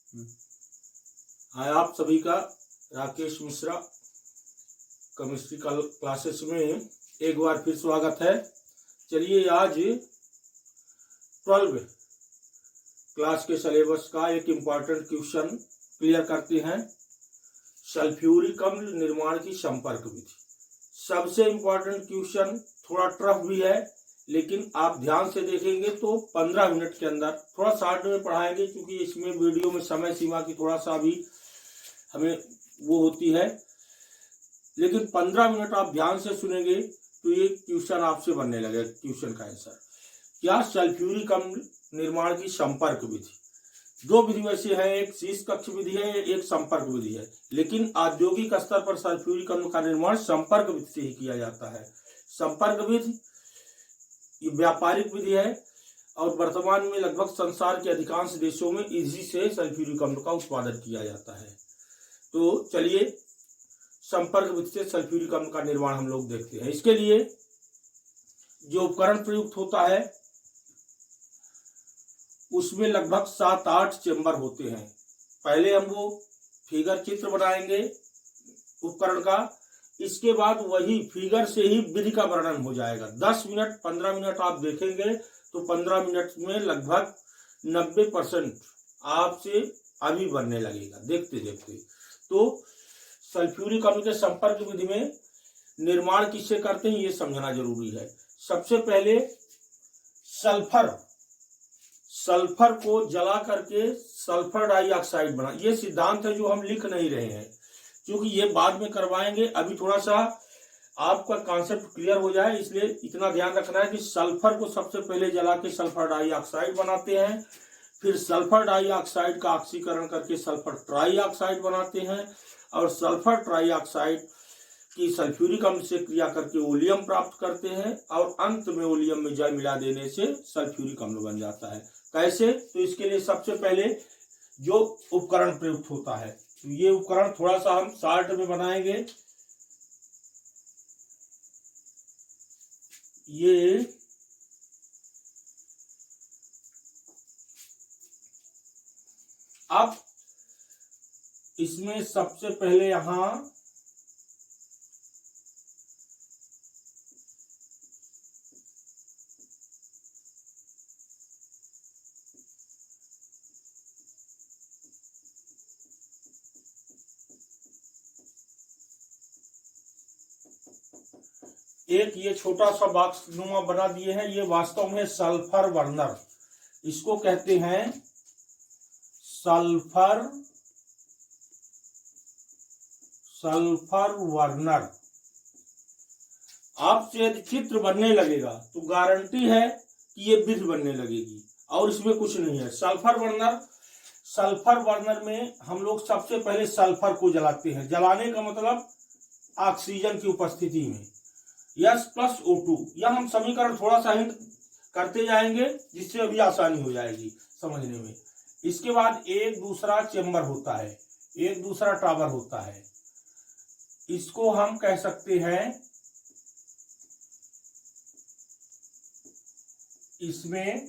हाय आप सभी का राकेश मिश्रा केमिस्ट्री क्लासेस में एक बार फिर स्वागत है। चलिए आज 12 क्लास के सिलेबस का एक इम्पॉर्टेंट क्वेश्चन क्लियर करते हैं। सल्फ्यूरिक अम्ल निर्माण की संपर्क विधि सबसे इम्पॉर्टेंट क्वेश्चन, थोड़ा टफ भी है लेकिन आप ध्यान से देखेंगे तो 15 मिनट के अंदर, थोड़ा शॉर्ट में पढ़ाएंगे क्योंकि इसमें वीडियो में समय सीमा की थोड़ा सा भी हमें वो होती है, लेकिन 15 मिनट आप ध्यान से सुनेंगे तो ये क्वेश्चन आपसे बनने लगेगा। क्वेश्चन का आंसर क्या, सल्फ्यूरिक अम्ल निर्माण की संपर्क विधि। दो विधि वैसे है, एक शीर्ष कक्ष विधि है, एक संपर्क विधि है, लेकिन औद्योगिक स्तर पर सल्फ्यूरिक अम्ल का निर्माण संपर्क विधि से ही किया जाता है। संपर्क विधि ये व्यापारिक विधि है और वर्तमान में लगभग संसार के अधिकांश देशों में इसी से सल्फ्यूरिक अम्ल का उत्पादन किया जाता है। तो चलिए संपर्क विधि से सल्फ्यूरिक अम्ल का निर्माण हम लोग देखते हैं। इसके लिए जो उपकरण प्रयुक्त होता है उसमें लगभग 7-8 चेंबर होते हैं। पहले हम वो फिगर चित्र बनाएंगे उपकरण का, इसके बाद वही फिगर से ही विधि का वर्णन हो जाएगा। 10 मिनट 15 मिनट आप देखेंगे तो 15 मिनट में लगभग 90% आपसे अभी बनने लगेगा देखते देखते। तो सल्फ्यूरिक अम्ल के संपर्क विधि में निर्माण किससे करते हैं ये समझना जरूरी है। सबसे पहले सल्फर को जला करके सल्फर डाइऑक्साइड बना, ये सिद्धांत है जो हम लिख नहीं रहे हैं क्योंकि ये बाद में करवाएंगे। अभी थोड़ा सा आपका कॉन्सेप्ट क्लियर हो जाए इसलिए इतना ध्यान रखना है कि सल्फर को सबसे पहले जला के सल्फर डाइऑक्साइड बनाते हैं, फिर सल्फर डाइऑक्साइड का ऑक्सीकरण करके सल्फर ट्राइऑक्साइड बनाते हैं और सल्फर ट्राइऑक्साइड की सल्फ्यूरिक अम्ल से क्रिया करके ओलियम प्राप्त करते हैं और अंत में ओलियम में जल मिला देने से सल्फ्यूरिक अम्ल बन जाता है। कैसे, तो इसके लिए सबसे पहले जो उपकरण प्रयुक्त होता है, तो ये उपकरण थोड़ा सा हम शॉर्ट में बनाएंगे। ये अब इसमें सबसे पहले यहां एक ये छोटा सा बॉक्स नुमा बना दिए हैं, ये वास्तव में सल्फर बर्नर, इसको कहते हैं सल्फर बर्नर। आपसे यदि चित्र बनने लगेगा तो गारंटी है कि ये विधि बनने लगेगी और इसमें कुछ नहीं है। सल्फर बर्नर में हम लोग सबसे पहले सल्फर को जलाते हैं। जलाने का मतलब ऑक्सीजन की उपस्थिति में H+O2, यह हम समीकरण थोड़ा सा हिंट करते जाएंगे जिससे अभी आसानी हो जाएगी समझने में। इसके बाद एक दूसरा चेंबर होता है, एक दूसरा टावर होता है, इसको हम कह सकते हैं, इसमें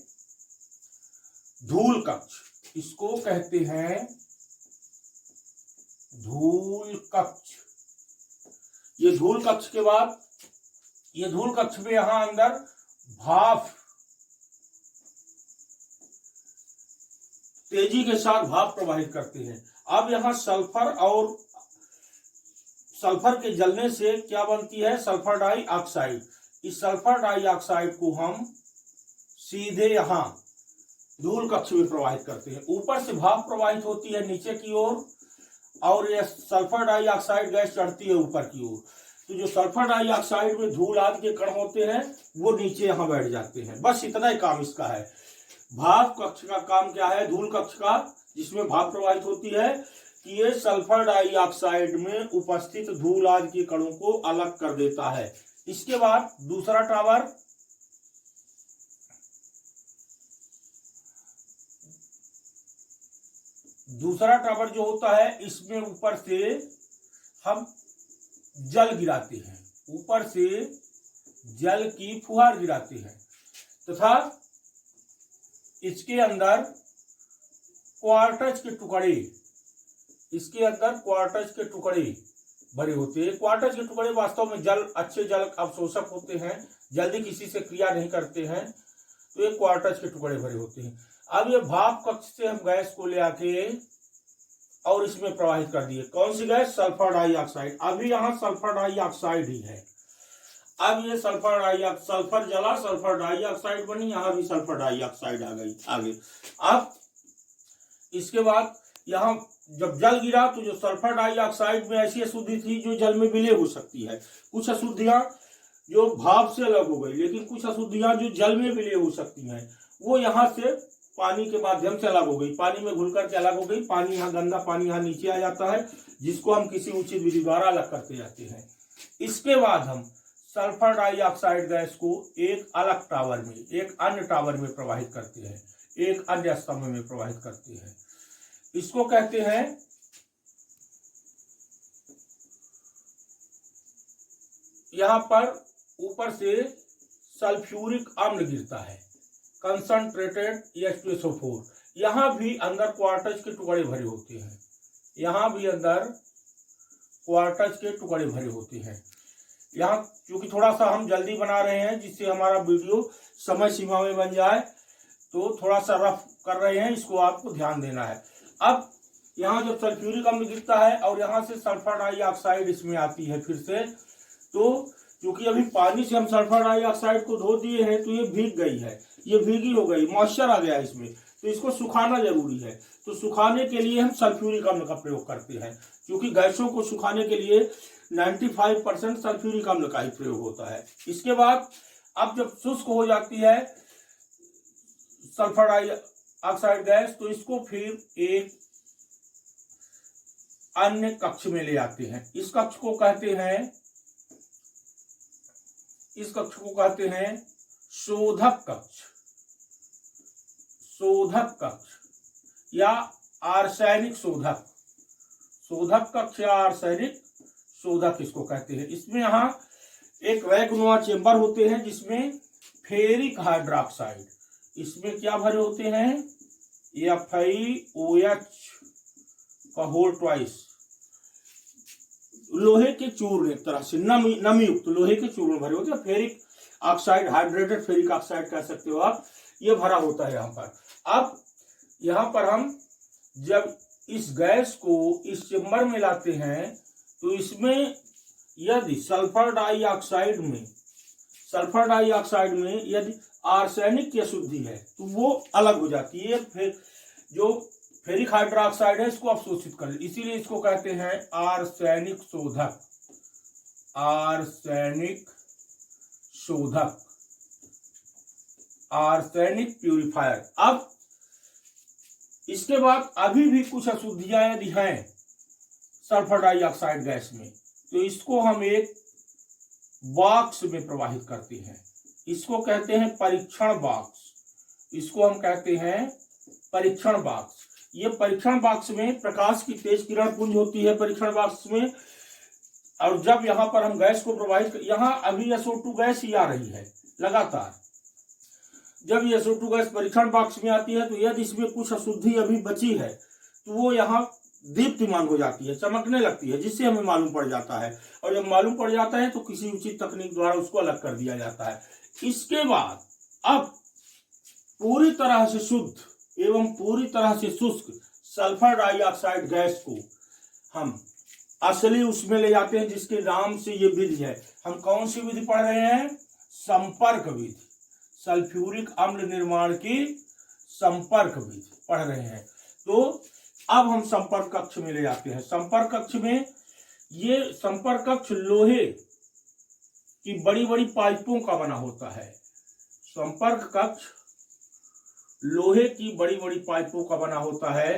धूल कक्ष, इसको कहते हैं धूल कक्ष। ये धूल कक्ष के बाद ये धूल कक्ष में यहां अंदर भाप, तेजी के साथ भाप प्रवाहित करते हैं। अब यहां सल्फर के जलने से क्या बनती है, सल्फर डाइऑक्साइड। इस सल्फर डाइऑक्साइड को हम सीधे यहां धूल कक्ष में प्रवाहित करते हैं। ऊपर से भाप प्रवाहित होती है नीचे की ओर और यह सल्फर डाइऑक्साइड गैस चढ़ती है ऊपर की ओर। तो जो सल्फर डाइऑक्साइड में धूल आदि के कण होते हैं वो नीचे यहां बैठ जाते हैं। बस इतना ही काम इसका है। भाप कक्ष का काम क्या है, धूल कक्ष का, जिसमें भाप प्रवाहित होती है, कि ये सल्फर डाइऑक्साइड में उपस्थित धूल आदि के कणों को अलग कर देता है। इसके बाद दूसरा टावर जो होता है, इसमें ऊपर से हम जल गिराते हैं, ऊपर से जल की फुहार गिराते हैं तथा इसके अंदर क्वार्टज के टुकड़े, इसके अंदर क्वार्टज के टुकड़े भरे होते हैं। क्वार्टज के टुकड़े वास्तव में अच्छे जल अवशोषक होते हैं, जल्दी किसी से क्रिया नहीं करते हैं, तो ये क्वार्टज के टुकड़े भरे होते हैं। अब ये भाप कक्ष से हम गैस को ले आके और इसमें प्रवाहित कर दिए। कौन सी गैस? Sulphur dioxide. अभी यहाँ सल्फर डाइऑक्साइड ही है। अब ये सल्फर जला, सल्फर डाइऑक्साइड बनी, यहाँ भी सल्फर डाइऑक्साइड आ गई आगे। अब इसके बाद यहाँ जब जल गिरा तो जो सल्फर डाइऑक्साइड में ऐसी अशुद्धि थी जो जल में विलय हो सकती है। कुछ अशुद्धियां जो भाप से अलग हो गई, लेकिन कुछ अशुद्धियां जो जल में विलय हो सकती हैं वो यहाँ से पानी के माध्यम से अलग हो गई, पानी में घुल करके अलग हो गई। पानी यहाँ गंदा पानी यहाँ नीचे आ जाता है, जिसको हम किसी उचित विधि द्वारा अलग करते जाते हैं। इसके बाद हम सल्फर डाइऑक्साइड गैस को एक अलग टावर में, एक अन्य टावर में प्रवाहित करते हैं, एक अन्य स्तंभ में प्रवाहित करते हैं। इसको कहते हैं यहां पर ऊपर से सल्फ्यूरिक अम्ल गिरता है, कंसंट्रेटेड H2SO4। यहां भी अंदर क्वार्टज के टुकड़े भरे होते हैं, यहां भी अंदर क्वार्टज के टुकड़े भरे होते हैं। यहाँ क्योंकि थोड़ा सा हम जल्दी बना रहे हैं जिससे हमारा वीडियो समय सीमा में बन जाए, तो थोड़ा सा रफ कर रहे हैं, इसको आपको ध्यान देना है। अब यहाँ जब सल्फ्यूरिक अम्ल गिरता है और यहाँ से सल्फर डाइऑक्साइड इसमें आती है फिर से, तो क्योंकि अभी पानी से हम सल्फर डाइऑक्साइड को धो दिए हैं तो ये भीग गई है, ये भीगी हो गई, मॉइस्चर आ गया इसमें, तो इसको सुखाना जरूरी है। तो सुखाने के लिए हम सल्फ्यूरिक अम्ल का प्रयोग करते हैं, क्योंकि गैसों को सुखाने के लिए 95% सल्फ्यूरिक अम्ल का ही प्रयोग होता है। इसके बाद अब जब शुष्क हो जाती है सल्फर डाइऑक्साइड गैस, तो इसको फिर एक अन्य कक्ष में ले आते हैं। इस कक्ष को कहते हैं शोधक कक्ष या आर्सेनिक शोधक कक्ष या आर्सेनिक शोधक इसको कहते हैं। इसमें यहाँ एक रैकनुमा चेंबर होते हैं जिसमें फेरिक हाइड्रोक्साइड, इसमें क्या भरे होते हैं? FeOH का होल ट्वाइस, लोहे के चूर्ण, एक तरह से नमी युक्त लोहे के चूर्ण भरे होते हैं। Ferric oxide, hydrated ferric oxide कह सकते हो आप, ये भरा होता है यहाँ पर। अब यहाँ पर हम जब इस गैस को इस चेंबर में लाते हैं तो इसमें यदि सल्फर डाइऑक्साइड में यदि आर्सेनिक की अशुद्धि है तो वो अलग हो जाती है। फिर जो फेरिक हाइड्रोक्साइड है इसको अवशोषित कर, इसीलिए इसको कहते हैं आर्सेनिक शोधक, आर्सेनिक प्यूरिफायर। अब इसके बाद अभी भी कुछ अशुद्धियां यदि हैं सल्फर डाइऑक्साइड गैस में, तो इसको हम एक बॉक्स में प्रवाहित करते हैं, इसको कहते हैं परीक्षण बॉक्स। ये परीक्षण बॉक्स में प्रकाश की तेज किरण पुंज होती है परीक्षण बॉक्स में, और जब यहाँ पर हम गैस को प्रवाहित, यहाँ अभी SO2 गैस ही आ रही है लगातार। जब ये SO2 गैस परीक्षण बॉक्स में आती है तो यदि इसमें कुछ अशुद्धि अभी बची है तो वो यहाँ दीप्तिमान हो जाती है, चमकने लगती है, जिससे हमें मालूम पड़ जाता है। और जब मालूम पड़ जाता है तो किसी उचित तकनीक द्वारा उसको अलग कर दिया जाता है। इसके बाद अब पूरी तरह से शुद्ध एवं पूरी तरह से शुष्क सल्फर डाइऑक्साइड गैस को हम असली उसमें ले जाते हैं, जिसके नाम से ये विधि है। हम कौन सी विधि पढ़ रहे हैं? संपर्क विधि, सल्फ्यूरिक अम्ल निर्माण की संपर्क विधि पढ़ रहे हैं। तो अब हम संपर्क कक्ष में ले जाते हैं। संपर्क कक्ष में, ये संपर्क कक्ष लोहे की बड़ी बड़ी पाइपों का बना होता है। संपर्क कक्ष लोहे की बड़ी बड़ी पाइपों का बना होता है।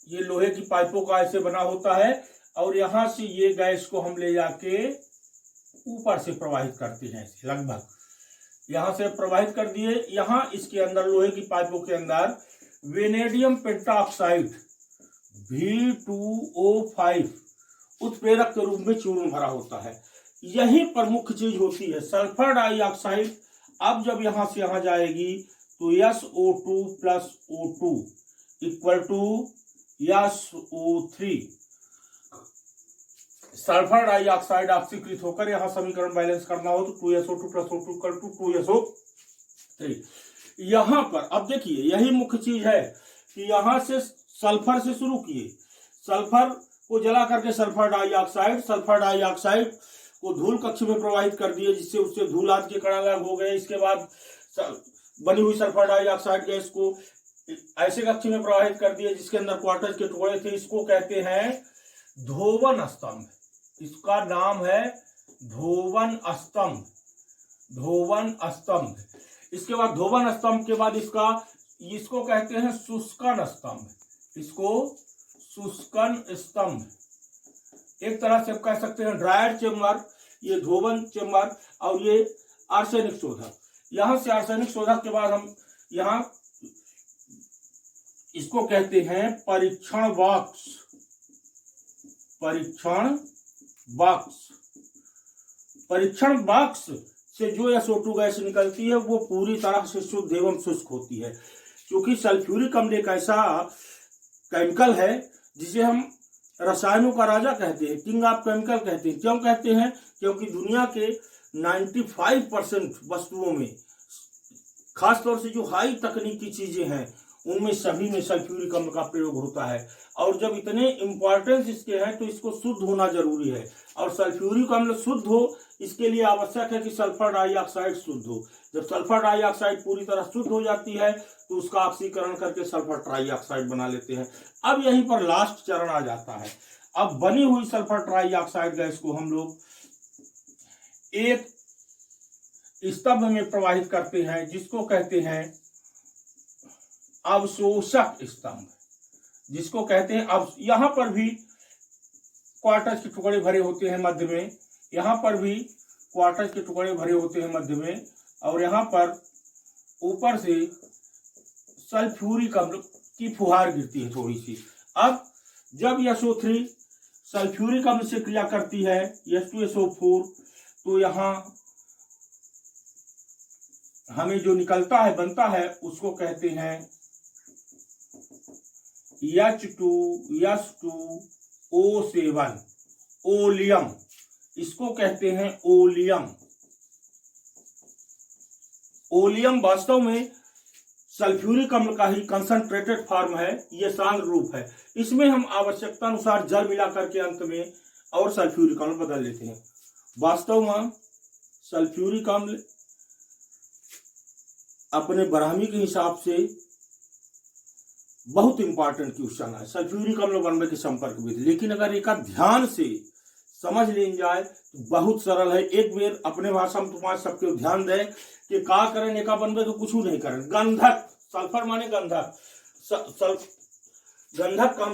ये लोहे की पाइपों का ऐसे बना होता है और यहां से ये गैस को हम ले जाके ऊपर से प्रवाहित करते हैं। लगभग यहां से प्रवाहित कर दिए। यहां इसके अंदर लोहे की पाइपों के अंदर वेनेडियम पेंटाऑक्साइड V2O5 उत्प्रेरक के रूप में चूर्ण भरा होता है। यही प्रमुख चीज होती है सल्फर डाइऑक्साइड। अब जब यहां से यहां जाएगी तो SO2 plus O2 equal to SO3। Sulphur dioxide ऑक्सीकृत होकर यहां समीकरण बैलेंस करना हो तो 2SO2 plus O2 equal to 2SO3। यहां पर अब देखिए यही मुख्य चीज है कि यहां से सल्फर से शुरू किए, सल्फर को जला करके सल्फर डाइऑक्साइड को धूल कक्ष में प्रवाहित कर दिए, जिससे उससे धूल आदि के कण अलग हो गए। इसके बाद बनी हुई सल्फर डाइऑक्साइड गैस को ऐसे कक्ष में प्रवाहित कर दिए जिसके अंदर क्वार्टज के टुकड़े थे। इसको कहते हैं धोवन स्तंभ। इसका नाम है धोवन स्तंभ। धोवन स्तंभ। इसके बाद धोवन स्तंभ के बाद इसको कहते हैं शुष्कन स्तंभ। इसको शुष्कन स्तंभ। एक तरह से आप कह सकते हैं ड्रायर चेम्बर, ये धोवन चेम्बर, और ये आर्सेनिक शोधक। यहां से आर्सेनिक शोधक के बाद हम यहां इसको कहते हैं परीक्षण बॉक्स। परीक्षण बॉक्स। परीक्षण बॉक्स से जो SO2 गैस निकलती है वो पूरी तरह से शुद्ध एवं शुष्क होती है, क्योंकि सल्फ्यूरिक अम्ल एक ऐसा केमिकल है जिसे हम रसायनों का राजा कहते हैं, किंग ऑफ केमिकल कहते हैं। क्यों कहते हैं? क्योंकि दुनिया के 95% वस्तुओं में, खासतौर से जो हाई तकनीकी चीजें हैं उनमें सभी में सल्फ्यूरिक अम्ल का प्रयोग होता है। और जब इतने इंपॉर्टेंस इसके हैं तो इसको शुद्ध होना जरूरी है। और सल्फ्यूरिक अम्ल शुद्ध हो इसके लिए आवश्यक है कि सल्फर डाइऑक्साइड शुद्ध हो। जब सल्फर डाइऑक्साइड पूरी तरह शुद्ध हो जाती है तो उसका ऑक्सीकरण करके सल्फर ट्राइऑक्साइड बना लेते हैं। अब यहीं पर लास्ट चरण आ जाता है। अब बनी हुई सल्फर ट्राइऑक्साइड गैस को हम लोग एक स्तंभ में प्रवाहित करते हैं जिसको कहते हैं अवशोषक स्तंभ। जिसको कहते हैं अब यहां पर भी क्वार्टज के टुकड़े भरे होते हैं मध्य में, यहां पर भी क्वार्टज के टुकड़े भरे होते हैं मध्य में, और यहां पर ऊपर से सल्फ्यूरिक अम्ल की फुहार गिरती है थोड़ी सी। अब जब SO3 सल्फ्यूरिक अम्ल से क्रिया करती है H2SO4 तो यहां हमें जो निकलता है बनता है उसको कहते हैं H2S2O7 ओलियम। इसको कहते हैं ओलियम। ओलियम वास्तव में सल्फ्यूरिक अम्ल का ही कंसंट्रेटेड फॉर्म है, ये सांद्र रूप है। इसमें हम आवश्यकता अनुसार जल मिला करके अंत में और सल्फ्यूरिक अम्ल बदल लेते हैं। वास्तव में सल्फ्यूरिक अम्ल अपने ब्राह्मी के हिसाब से बहुत इंपॉर्टेंट क्वेश्चन है, सल्फ्यूरिक अम्ल बनने के संपर्क विधि। लेकिन अगर एक ध्यान से समझ ली जाए तो बहुत सरल है। एक बेर अपने भाषा में तुम्हारे सबके ध्यान दे कि का करें एका बनबे तो कुछ नहीं करें। गंधक, सल्फर माने गंधक, गंधक का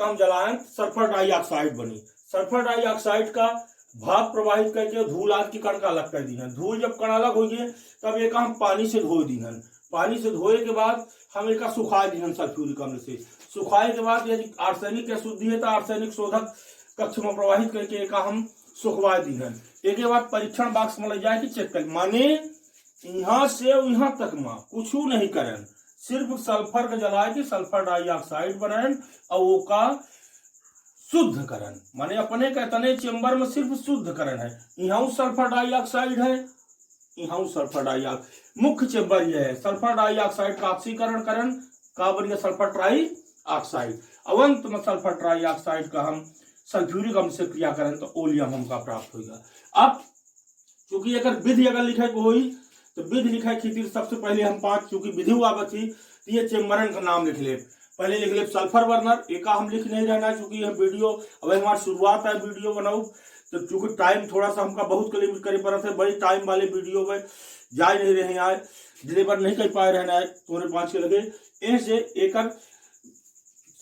हम जलायन सल्फर डाइऑक्साइड बनी। सल्फर डाइऑक्साइड का भाप प्रवाहित करके धूल आदि के कण का अलग कर दीहन। धूल जब कण अलग हो गए तब एक हम पानी से धो दीहन। पानी से धोए के बाद हम एक सुखा दीहन सल्फ्यूरिक अम्ल से। सुखाए के बाद यदि आर्सेनिक की अशुद्धि है तो आर्सेनिक शोधक कक्ष में प्रवाहित करके एक हम सुखवा दीहन। एक के बाद परीक्षण बॉक्स में ले जाए कि चेक कर, माने यहाँ से यहाँ तक में कुछ नहीं करें, सिर्फ सल्फर का जलाए के सल्फर डाइऑक्साइड बनाए और वो का शुद्ध करें। माने अपने कहते चेम्बर में सिर्फ शुद्ध करें है। यहाँ सल्फर डाइऑक्साइड है, यहाँ सल्फर डाइऑक्साइड मुख्य चेम्बर यह है। सल्फर डाइऑक्साइड का ऑक्सीकरण करें का बन गया सल्फर ट्राइऑक्साइड। अवंत में सल्फर ट्राइऑक्साइड का हम सल्फ्यूरिक अम्ल से क्रिया करें तो ओलियम हमका प्राप्त होगा। अब चूंकि अगर विधि अगर लिखे को हुई तो विधि लिखे खातिर सबसे पहले हम 5 चूंकि विधि हुआ बची तो ये चेम्बरन का नाम लिख ले। पहले लिख ले सल्फर बर्नर, एक हम लिख नहीं रहना चूंकि यह वीडियो अब हमारी शुरुआत है वीडियो बनाऊ तो चूंकि टाइम थोड़ा सा हमका बहुत क्लिप करे पड़ा था। बड़ी टाइम वाले वीडियो में जा नहीं रहे आए, डिलीवर नहीं कर पाए रहना है, थोड़े 5 के लगे ऐसे एक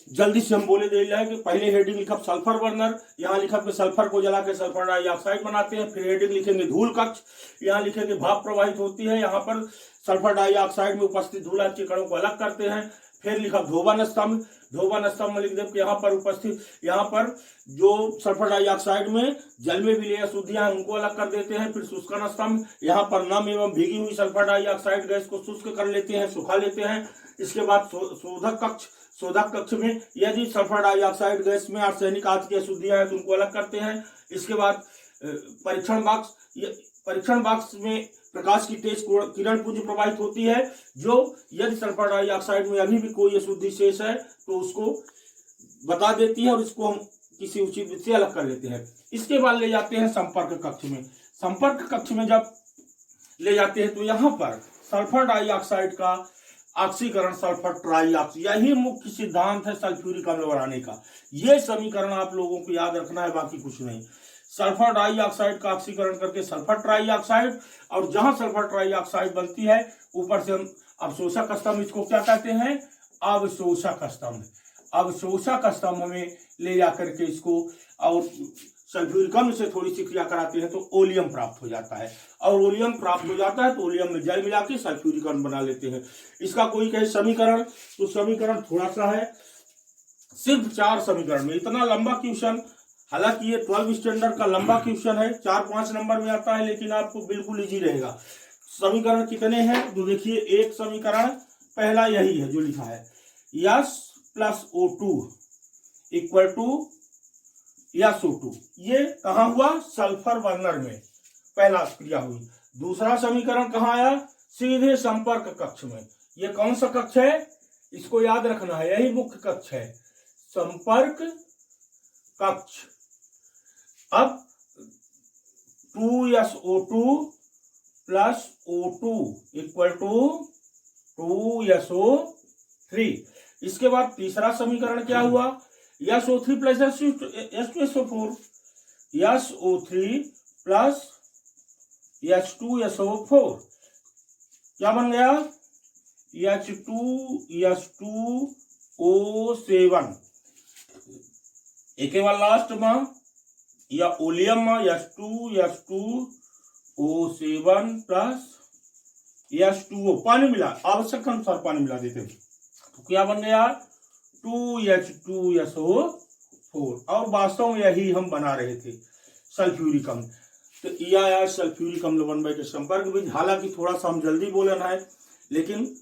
जल्दी से हम बोले दे जाए कि पहले हेडिंग लिखब सल्फर बर्नर, यहाँ लिखब कि सल्फर को जला के सल्फर डाइऑक्साइड बनाते हैं। फिर हेडिंग लिखेंगे धूल कक्ष, यहाँ लिखेंगे भाप प्रवाहित होती है, यहाँ पर सल्फर डाइऑक्साइड में उपस्थित धूल के कणों को अलग करते हैं। फिर लिखा धोवन स्तंभ। धोवन स्तंभ में लिख दे कि यहाँ पर उपस्थित, यहाँ पर जो सल्फर डाइऑक्साइड में जल में विलेय अशुद्धियां हैं उनको अलग कर देते हैं। फिर शुष्कन स्तंभ, यहाँ पर नम एवं भीगी हुई सल्फर डाइऑक्साइड गैस को शुष्क कर लेते हैं, सुखा लेते हैं। इसके बाद शोधक कक्ष, शोधक कक्ष में यदि सल्फर डाइऑक्साइड गैस में आर्सेनिक आदि की अशुद्धियां हैं तो उनको अलग करते हैं। इसके बाद परीक्षण बॉक्स, परीक्षण बॉक्स में प्रकाश की तेज किरण पुंज प्रवाहित होती है, जो यदि सल्फर डाइऑक्साइड में अभी भी कोई अशुद्धि शेष है तो उसको बता देती है और इसको हम किसी उचित विधि से अलग कर लेते हैं। इसके बाद ले जाते हैं संपर्क कक्ष में। संपर्क कक्ष में जब ले जाते हैं तो यहाँ पर सल्फर डाइऑक्साइड का ऑक्सीकरण सल्फर ट्राइऑक्साइड, यही मुख्य सिद्धांत है सल्फ्यूरिक अम्ल बनाने का। ये समीकरण आप लोगों को याद रखना है, बाकी कुछ नहीं। सल्फर डाइऑक्साइड का ऑक्सीकरण करके सल्फर ट्राइऑक्साइड, और जहां सल्फर ट्राइऑक्साइड बनती है ऊपर से हम अवशोषक स्तंभ, इसको क्या कहते हैं, अवशोषक स्तंभ। अवशोषक स्तंभ में ले जाकर के इसको और सल्फ्यूरिक अम्ल से थोड़ी सी क्रिया कराते हैं तो ओलियम प्राप्त हो जाता है, और ओलियम प्राप्त हो जाता है तो ओलियम में जल मिला के सल्फ्यूरिक अम्ल बना लेते हैं। इसका कोई कहे समीकरण, तो समीकरण थोड़ा सा है, सिर्फ 4 समीकरण में। इतना लंबा क्वेश्चन, हालांकि ये 12 स्टैंडर्ड का लंबा क्वेश्चन है, 4-5 नंबर में आता है, लेकिन आपको बिल्कुल इजी रहेगा। समीकरण कितने हैं तो देखिए, एक समीकरण पहला यही है जो लिखा है, yes plus O2 equal to SO2। ये कहाँ हुआ, सल्फर बर्नर में पहला क्रिया हुई। दूसरा समीकरण कहाँ आया, सीधे संपर्क कक्ष में। ये कौन सा कक्ष है, इसको याद रखना है, यही मुख्य कक्ष है, संपर्क कक्ष। अब 2SO2 plus O2 equal to 2SO3। इसके बाद तीसरा समीकरण क्या हुआ, SO3 plus H2SO4, SO3 plus H2SO4 क्या बन गया, H2S2O7। एक बार लास्ट में या ओलियम में H2S2O7 प्लस H2O, पानी मिला, आवश्यकता अनुसार पानी मिला देते तो क्या बन गया, 2H2SO4। और वास्तव में यही हम बना रहे थे सल्फ्यूरिक अम्ल। तो यह आया सल्फ्यूरिक अम्ल बनने के संपर्क में। हालांकि थोड़ा सा हम जल्दी बोले है, लेकिन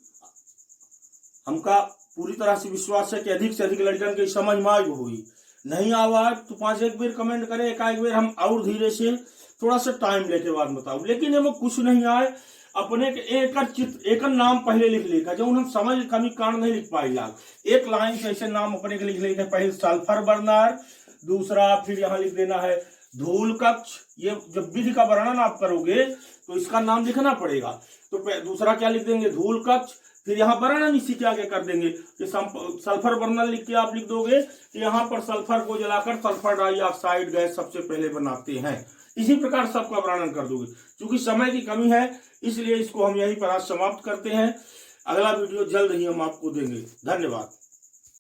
हमका पूरी तरह से विश्वास है कि अधिक से अधिक लड़कन के समझ में आई हुई। नहीं आवाज तो 5-1 बेर कमेंट करें, एक बेर हम और धीरे से थोड़ा सा टाइम लेके बाद बताओ। लेकिन ये कुछ नहीं आए, अपने के एक नाम पहले लिख लेगा, जो हम समझ कमी कारण नहीं लिख पाई लाग, एक लाइन से ऐसे नाम अपने के लिख लेगा। पहले सल्फर बर्नर, दूसरा फिर यहाँ लिख देना है धूल कक्ष। ये जब विधि का वर्णन आप करोगे तो इसका नाम लिखना पड़ेगा। तो दूसरा क्या लिख देंगे, धूल कक्ष। फिर यहाँ वर्णन इसी के आगे कर देंगे कि सल्फर बर्नर लिख के आप लिख दोगे कि यहाँ पर सल्फर को जलाकर सल्फर डाइऑक्साइड गैस सबसे पहले बनाते हैं। इसी प्रकार सबका वर्णन कर दोगे। क्योंकि समय की कमी है, इसलिए इसको हम यहीं पर आज समाप्त करते हैं। अगला वीडियो जल्द ही हम आपको देंगे। धन्यवाद।